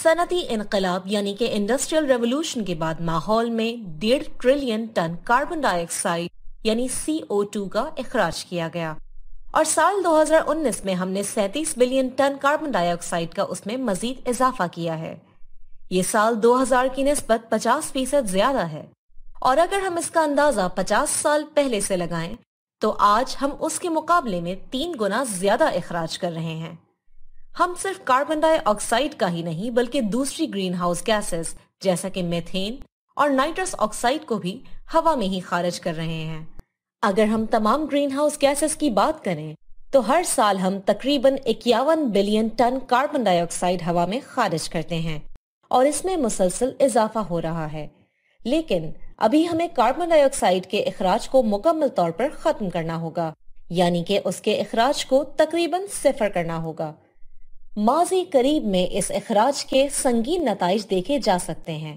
صنعتی انقلاب یعنی کہ انڈسٹریل ریولوشن کے بعد ماحول میں 1.5 ٹریلین ٹن کاربن ڈائی آکسائڈ یعنی CO2 کا اخراج کیا گیا اور سال 2019 میں ہم نے 37 بلین ٹن کاربن ڈائی آکسائڈ کا اس میں مزید اضافہ کیا ہے۔ یہ سال 2000 کی نسبت 50% زیادہ ہے اور اگر ہم اس کا اندازہ 50 سال پہلے سے لگائیں تو آج ہم اس کے مقابلے میں 3 گنا زیادہ اخراج کر رہے ہیں۔ ہم صرف کاربن ڈائی آکسائڈ کا ہی نہیں بلکہ دوسری گرین ہاؤس گیسز جیسا کہ میتھین اور نائٹرس آکسائڈ کو بھی ہوا میں ہی خارج کر رہے ہیں۔ اگر ہم تمام گرین ہاؤس گیسز کی بات کریں تو ہر سال ہم تقریباً 51 بلین ٹن کاربن ڈائی آکسائڈ ہوا میں خارج کرتے ہیں اور اس میں مسلسل اضافہ ہو رہا ہے، لیکن ابھی ہمیں کاربن ڈائی آکسائڈ کے اخراج کو مکمل طور پر ختم کرنا ہوگا، یعنی کہ اس کے اخراج کو تقریباً صفر کرنا ہوگا۔ ماضی قریب میں اس اخراج کے سنگین نتائج دیکھے جا سکتے ہیں۔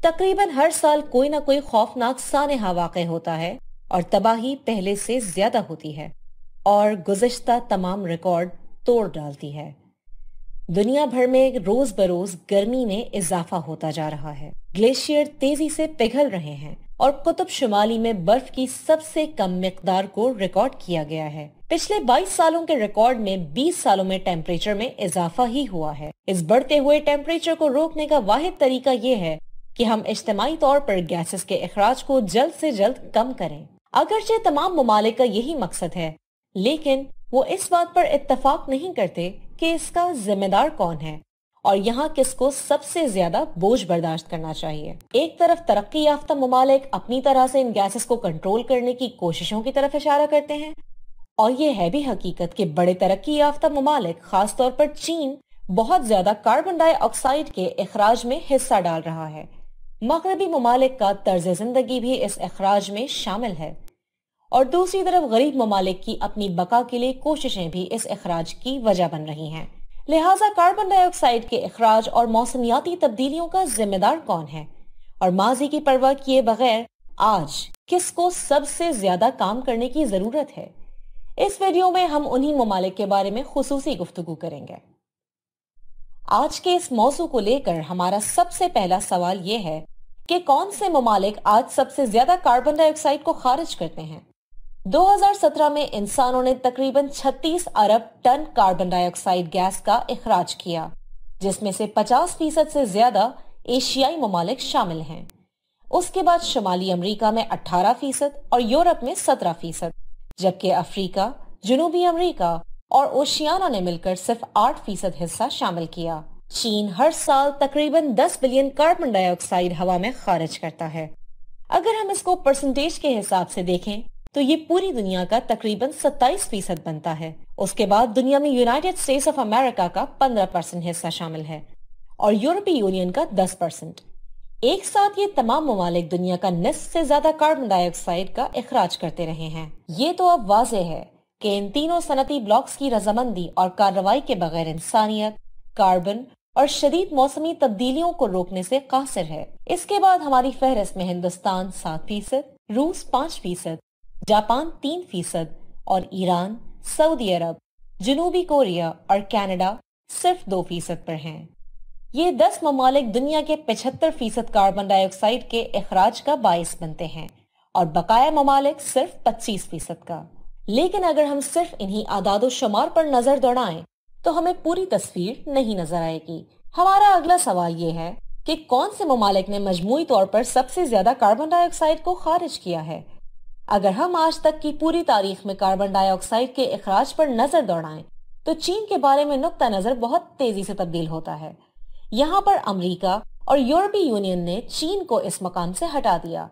تقریباً ہر سال کوئی نہ کوئی خوفناک سانحہ واقع ہوتا ہے اور تباہی پہلے سے زیادہ ہوتی ہے اور گزشتہ تمام ریکارڈ توڑ ڈالتی ہے۔ دنیا بھر میں روز بروز گرمی میں اضافہ ہوتا جا رہا ہے، گلیشیئر تیزی سے پگھل رہے ہیں اور قطب شمالی میں برف کی سب سے کم مقدار کو ریکارڈ کیا گیا ہے۔ پچھلے 22 سالوں کے ریکارڈ میں 20 سالوں میں ٹیمپریچر میں اضافہ ہی ہوا ہے۔ اس بڑھتے ہوئے ٹیمپریچر کو روکنے کا واحد طریقہ یہ ہے کہ ہم اجتماعی طور پر گیسز کے اخراج کو جلد سے جلد کم کریں۔ اگرچہ تمام ممالک کا یہی مقصد ہے، لیکن وہ اس بات پر اتفاق نہیں کرتے کہ اس کا ذمہ دار کون ہے اور یہاں کس کو سب سے زیادہ بوجھ برداشت کرنا چاہیے۔ ایک طرف ترقی یافتہ ممالک اپنی طرح سے ان گیسز کو کنٹرول کرنے کی کوششوں کی طرف اشارہ کرتے ہیں، اور یہ ہے بھی حقیقت کہ بڑے ترقی یافتہ ممالک خاص طور پر چین بہت زیادہ کاربن ڈائی آکسائڈ کے اخراج میں حصہ ڈال رہا ہے۔ مغربی ممالک کا طرز زندگی بھی اس اخراج میں شامل ہے اور دوسری طرف غریب ممالک کی اپنی بقا کے لیے کوششیں بھی اس اخراج کی وجہ بن رہی ہیں۔ لہٰذا کاربن ڈائی آکسائڈ کے اخراج اور موسمیاتی تبدیلیوں کا ذمہ دار کون ہے اور ماضی کی پرواہ کیے بغیر آج کس کو سب سے زیادہ کام کرنے کی ضرورت ہے؟ اس ویڈیو میں ہم انہی ممالک کے بارے میں خصوصی گفتگو کریں گے۔ آج کے اس موضوع کو لے کر ہمارا سب سے پہلا سوال یہ ہے کہ کون سے ممالک آج سب سے زیادہ کاربن ڈائی آکسائڈ کو خارج کرتے ہیں؟ 2017 میں انسانوں نے تقریباً 36 ارب ٹن کاربن ڈائی آکسائڈ گیس کا اخراج کیا، جس میں سے 50% سے زیادہ ایشیائی ممالک شامل ہیں۔ اس کے بعد شمالی امریکہ میں 18% اور یورپ میں 17%، جبکہ افریقہ، جنوبی امریکہ اور اوشیانیا نے مل کر صرف 8% حصہ شامل کیا۔ چین ہر سال تقریباً 10 بلین کاربن ڈائی آکسائڈ ہوا میں خارج کرتا ہے۔ اگر ہم اس کو پرسنٹیج کے حساب سے دیکھیں تو یہ پوری دنیا کا تقریباً 27% بنتا ہے۔ اس کے بعد دنیا میں یونائٹڈ اسٹیٹس آف امریکہ کا 15% حصہ شامل ہے اور یورپی یونین کا 10%۔ ایک ساتھ یہ تمام ممالک دنیا کا نصف سے زیادہ کاربن ڈائی آکسائڈ کا اخراج کرتے رہے ہیں۔ یہ تو اب واضح ہے کہ ان تینوں صنعتی بلاکس کی رضامندی اور کارروائی کے بغیر انسانیت کاربن اور شدید موسمی تبدیلیوں کو روکنے سے قاصر ہے۔ اس کے بعد ہماری فہرست میں ہندوستان 7%، روس 5%، جاپان 3% اور ایران، سعودی عرب، جنوبی کوریا اور کینیڈا صرف 2% پر ہیں۔ یہ 10 ممالک دنیا کے 75% کاربن ڈائی آکسائڈ کے اخراج کا باعث بنتے ہیں اور بقایا ممالک صرف 25% کا۔ لیکن اگر ہم صرف انہی اعداد و شمار پر نظر دوڑائیں تو ہمیں پوری تصویر نہیں نظر آئے گی۔ ہمارا اگلا سوال یہ ہے کہ کون سے ممالک نے مجموعی طور پر سب سے زیادہ کاربن ڈائی آکسائڈ کو خارج کیا ہے؟ اگر ہم آج تک کی پوری تاریخ میں کاربن ڈائی آکسائڈ کے اخراج پر نظر دوڑائیں تو چین کے بارے میں نقطہ نظر بہت تیزی سے تبدیل ہوتا ہے۔ یہاں پر امریکہ اور یورپی یونین نے چین کو اس مقام سے ہٹا دیا۔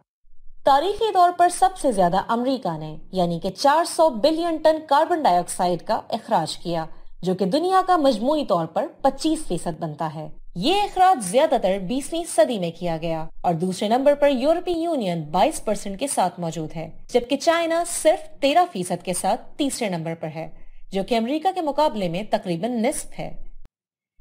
تاریخی طور پر سب سے زیادہ امریکہ نے یعنی کہ 400 بلین ٹن کاربن ڈائی آکسائڈ کا اخراج کیا، جو کہ دنیا کا مجموعی طور پر 25% بنتا ہے۔ یہ اخراج زیادہ تر 20ویں صدی میں کیا گیا اور دوسرے نمبر پر یورپی یونین 22% کے ساتھ موجود ہے، جبکہ چائنا صرف 13% کے ساتھ تیسرے نمبر پر ہے، جو کہ امریکہ کے مقابلے میں تقریباً نصف ہے۔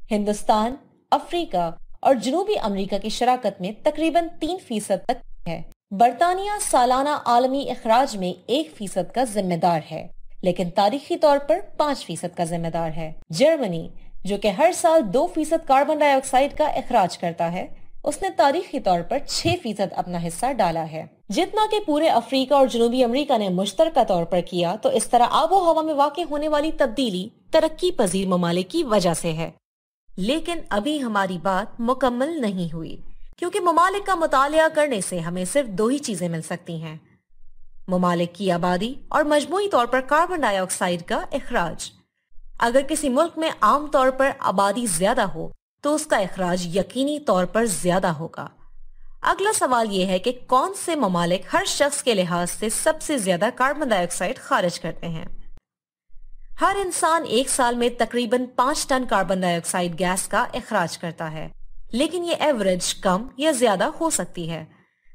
ہندوستان، افریقہ اور جنوبی امریکہ کی شراکت میں تقریباً 3% تک ہے۔ برطانیہ سالانہ عالمی اخراج میں 1% کا ذمہ دار ہے، لیکن تاریخی طور پر 5% کا ذمہ دار ہے۔ جرمنی जो कि हर साल 2% कार्बन डाई ऑक्साइड का इखराज करता है, उसने तारीखी तौर पर 6% अपना हिस्सा डाला है। जितना कि पूरे अफ्रीका और जनूबी अमेरिका ने मुश्तरका तौर पर किया, तो इस तरह आबो हवा में वाक़ई होने वाली तब्दीली तरक्की पजीर ममालिक की वजह से है। लेकिन अभी हमारी बात मुकम्मल नहीं हुई, क्योंकि ममालिक का मुतालिया करने से हमें सिर्फ 2 ही चीजें मिल सकती हैं: ममालिक की आबादी और मजमूई तौर पर कार्बन डाइऑक्साइड का इखराज। अगर किसी मुल्क में आम तौर पर आबादी ज्यादा हो तो उसका इखराज यकीनी तौर पर ज्यादा होगा। अगला सवाल यह है कि कौन से ममालिक हर शख्स के लिहाज से सबसे ज्यादा कार्बन डाइऑक्साइड खारिज करते हैं। हर इंसान एक साल में तकरीबन 5 टन कार्बन डाइऑक्साइड गैस का इखराज करता है, लेकिन ये एवरेज कम या ज्यादा हो सकती है।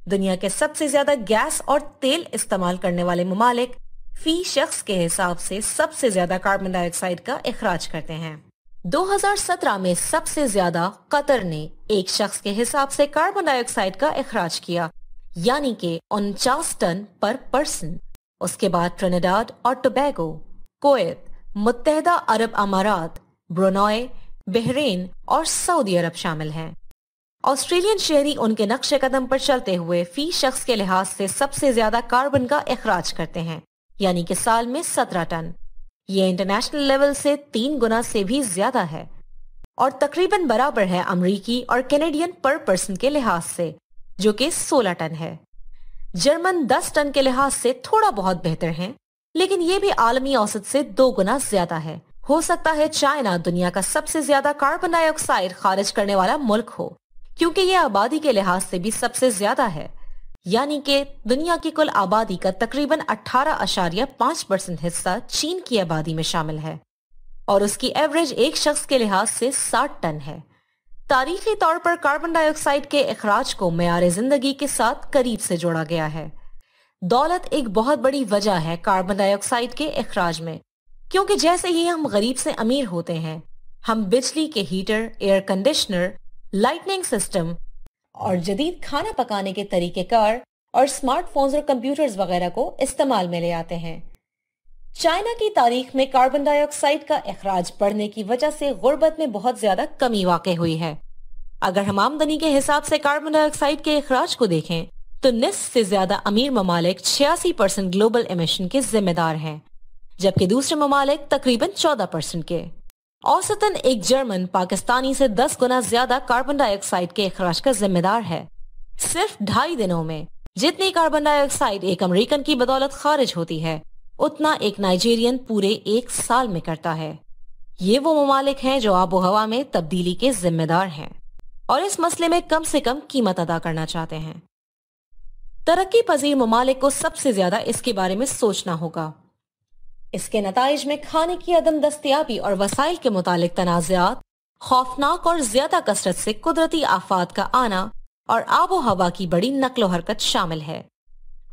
दुनिया के सबसे ज्यादा गैस और तेल इस्तेमाल करने वाले ममालिक फी शख्स के हिसाब से सबसे ज्यादा कार्बन डाइऑक्साइड का इखराज करते हैं। 2017 में सबसे ज्यादा कतर ने एक शख्स के हिसाब से कार्बन डाइऑक्साइड का इखराज किया, यानी कि 49 टन पर पर्सन। उसके बाद ट्रिनिडाद और टोबैगो, कुवैत, मुत्तहदा अरब अमारात, ब्रुनई, बहरीन और सऊदी अरब शामिल हैं। ऑस्ट्रेलियन शहरी उनके नक्शे कदम पर चलते हुए फी शख्स के लिहाज से सबसे ज्यादा कार्बन का इखराज करते हैं, यानी कि साल में 17 टन। ये इंटरनेशनल लेवल से 3 गुना से भी ज्यादा है और तकरीबन बराबर है अमरीकी और कैनेडियन पर पर्सन के लिहाज से, जो कि 16 टन है। जर्मन 10 टन के लिहाज से थोड़ा बहुत बेहतर हैं, लेकिन ये भी आलमी औसत से 2 गुना ज्यादा है। हो सकता है चाइना दुनिया का सबसे ज्यादा कार्बन डाइऑक्साइड खारिज करने वाला मुल्क हो, क्योंकि ये आबादी के लिहाज से भी सबसे ज्यादा है, यानी कि दुनिया की कुल आबादी का तकरीबन 18.5% हिस्सा चीन की आबादी में शामिल है और उसकी एवरेज एक शख्स के लिहाज से 60 टन है। तारीखी तौर पर कार्बन डाइऑक्साइड के इखराज को मेयार जिंदगी के साथ करीब से जोड़ा गया है। दौलत एक बहुत बड़ी वजह है कार्बन डाइऑक्साइड के इखराज में, क्योंकि जैसे ही हम गरीब से अमीर होते हैं, हम बिजली के heater, air conditioner, lightning system और जदीद खाना पकाने के तरीकेकार और स्मार्टफोन्स और कंप्यूटर्स वगैरह को इस्तेमाल में ले आते हैं। चाइना की तारीख में कार्बन डाइऑक्साइड का इखराज बढ़ने की वजह से गुर्बत में बहुत ज्यादा कमी वाक़ई हुई है। अगर हम आमदनी के हिसाब से कार्बन डाइऑक्साइड के इखराज को देखें तो निस्फ से ज्यादा अमीर ममालिक 86% ग्लोबल एमिशन के जिम्मेदार हैं, जबकि दूसरे ममालिक तकरीबन 14% के। औसतन एक जर्मन पाकिस्तानी से 10 गुना ज्यादा कार्बन डाइऑक्साइड के इखराज का जिम्मेदार है। सिर्फ 2.5 दिनों में जितनी कार्बन डाइऑक्साइड एक अमेरिकन की बदौलत खारिज होती है, उतना एक नाइजीरियन पूरे 1 साल में करता है। ये वो ममालिक हैं जो आबो हवा में तब्दीली के जिम्मेदार हैं और इस मसले में कम से कम कीमत अदा करना चाहते हैं। तरक्की पजीर ममालिक को सबसे ज्यादा इसके बारे में सोचना होगा। इसके नताइज में खाने की अदम दस्तयाबी और वसाइल के मुतालिक तनाज़ात, खौफनाक और ज्यादा कसरत से कुदरती आफात का आना और आबो हवा की बड़ी नकलो हरकत शामिल है।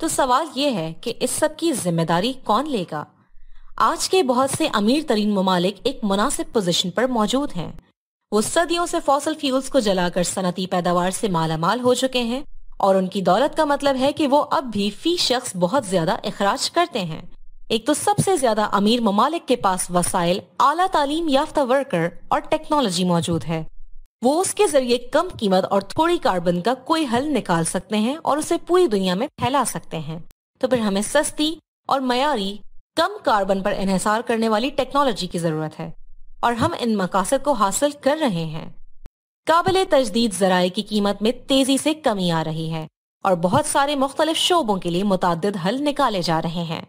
तो सवाल ये है कि इस सब की जिम्मेदारी कौन लेगा? आज के बहुत से अमीर तरीन ममालिक एक मुनासिब पोजीशन पर मौजूद हैं। वो सदियों से फॉसिल फ्यूल्स को जलाकर सनती पैदावार से मालामाल हो चुके हैं और उनकी दौलत का मतलब है कि वो अब भी फी शख्स बहुत ज्यादा इखराज करते हैं। एक तो सबसे ज्यादा अमीर ममालिक के पास वसाइल, आला तालीम याफ्ता वर्कर और टेक्नोलॉजी मौजूद है। वो उसके जरिए कम कीमत और थोड़ी कार्बन का कोई हल निकाल सकते हैं और उसे पूरी दुनिया में फैला सकते हैं। तो फिर हमें सस्ती और मयारी कम कार्बन पर इन्हिसार करने वाली टेक्नोलॉजी की जरूरत है और हम इन मकासद को हासिल कर रहे हैं। काबिल तजदीद ज़राए की कीमत में तेजी से कमी आ रही है और बहुत सारे मुख्तलिफ शोबों के लिए मुताद्दिद हल निकाले जा रहे हैं,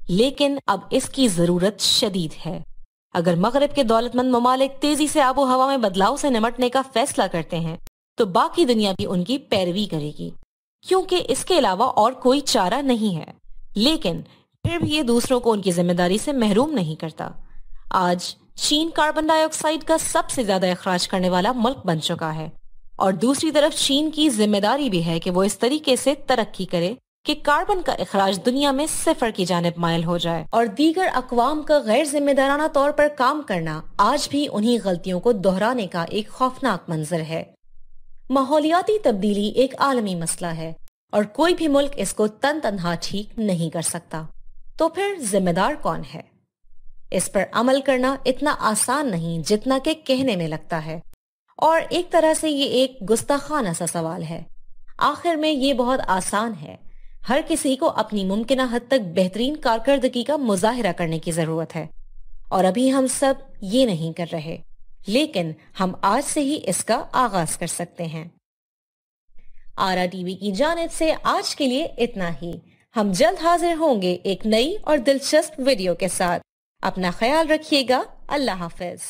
लेकिन अब इसकी जरूरत शदीद है। अगर मगरिब के दौलतमंद ममालिक तेजी से आबो हवा में बदलाव से निमटने का फैसला करते हैं तो बाकी दुनिया भी उनकी पैरवी करेगी, क्योंकि इसके अलावा और कोई चारा नहीं है। लेकिन फिर भी ये दूसरों को उनकी जिम्मेदारी से महरूम नहीं करता। आज चीन कार्बन डाइऑक्साइड का सबसे ज्यादा इखराज करने वाला मुल्क बन चुका है और दूसरी तरफ चीन की जिम्मेदारी भी है कि वो इस तरीके से तरक्की करे कि कार्बन का इखराज दुनिया में सिफर की जानिब माइल हो जाए। और दीगर अक़वाम का गैर जिम्मेदाराना तौर पर काम करना आज भी उन्हीं गलतियों को दोहराने का एक खौफनाक मंजर है। माहौलियाती तब्दीली एक आलमी मसला है और कोई भी मुल्क इसको तन तनहा ठीक नहीं कर सकता। तो फिर जिम्मेदार कौन है? اس پر عمل کرنا اتنا آسان نہیں جتنا کہ کہنے میں لگتا ہے، اور ایک طرح سے یہ ایک گستاخانہ سا سوال ہے۔ آخر میں یہ بہت آسان ہے، ہر کسی کو اپنی ممکنہ حد تک بہترین کارکردگی کا مظاہرہ کرنے کی ضرورت ہے، اور ابھی ہم سب یہ نہیں کر رہے، لیکن ہم آج سے ہی اس کا آغاز کر سکتے ہیں۔ آرا ٹی وی کی جانب سے آج کے لیے اتنا ہی۔ ہم جلد حاضر ہوں گے ایک نئی اور دلچسپ ویڈیو کے ساتھ۔ اپنا خیال رکھیے گا۔ اللہ حافظ۔